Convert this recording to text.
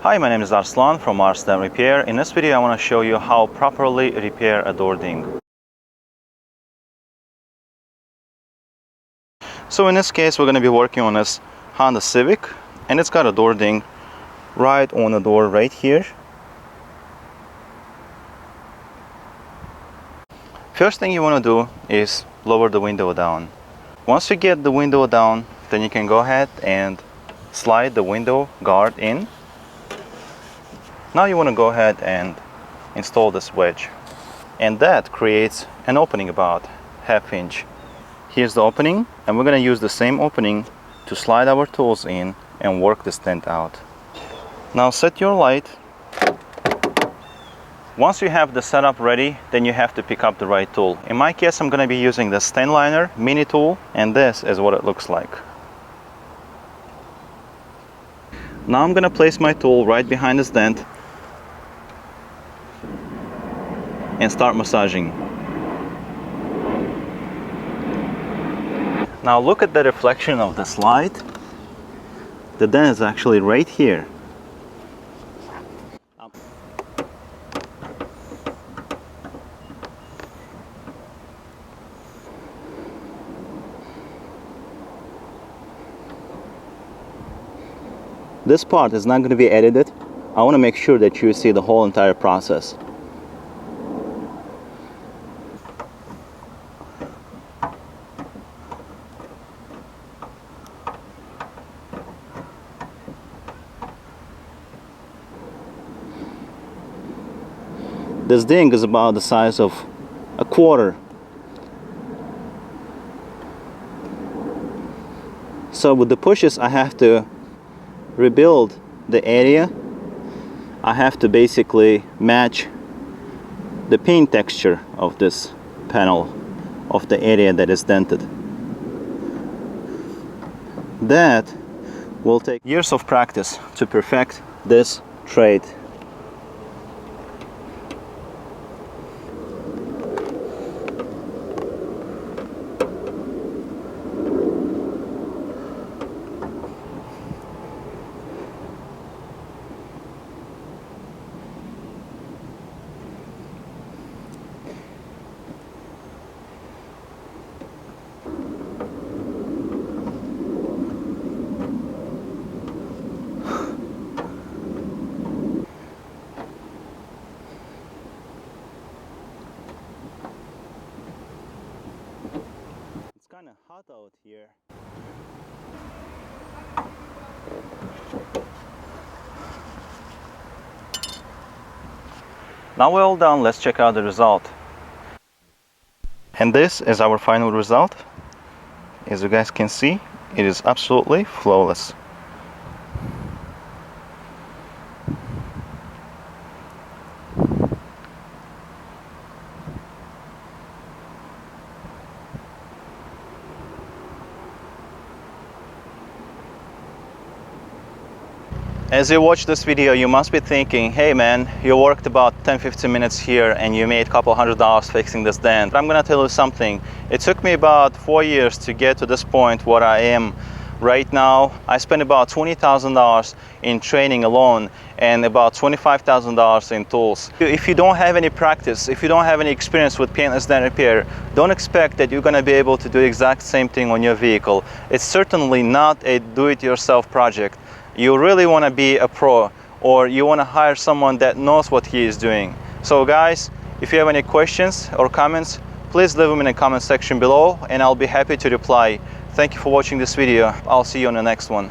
Hi, my name is Arslan from Arslan Repair. In this video I want to show you how properly repair a door ding. So in this case we're going to be working on this Honda Civic, and it's got a door ding right on the door right here. First thing you want to do is lower the window down. Once you get the window down, then you can go ahead and slide the window guard in. Now you want to go ahead and install this wedge, and that creates an opening about ½ inch. Here's the opening, and we're going to use the same opening to slide our tools in and work this dent out. Now set your light. Once you have the setup ready, then you have to pick up the right tool. In my case, I'm going to be using the Stanliner mini tool, and this is what it looks like. Now I'm going to place my tool right behind this dent and start massaging. Now look at the reflection of this light. The dent is actually right here. This part is not going to be edited. I want to make sure that you see the whole entire process. This ding is about the size of a quarter. So with the pushes I have to rebuild the area. I have to basically match the paint texture of this panel of the area that is dented. That will take years of practice to perfect this trade. Kind of hot out here. Now we're all done, let's check out the result. And this is our final result. As you guys can see, it is absolutely flawless. As you watch this video, you must be thinking, hey man, you worked about 10-15 minutes here and you made a couple $100 fixing this dent. I'm gonna tell you something. It took me about 4 years to get to this point where I am right now. I spent about $20,000 in training alone and about $25,000 in tools. If you don't have any practice, if you don't have any experience with paintless dent repair, don't expect that you're gonna be able to do the exact same thing on your vehicle. It's certainly not a do-it-yourself project. You really want to be a pro, or you want to hire someone that knows what he is doing. So guys, if you have any questions or comments, please leave them in the comment section below and I'll be happy to reply. Thank you for watching this video. I'll see you on the next one.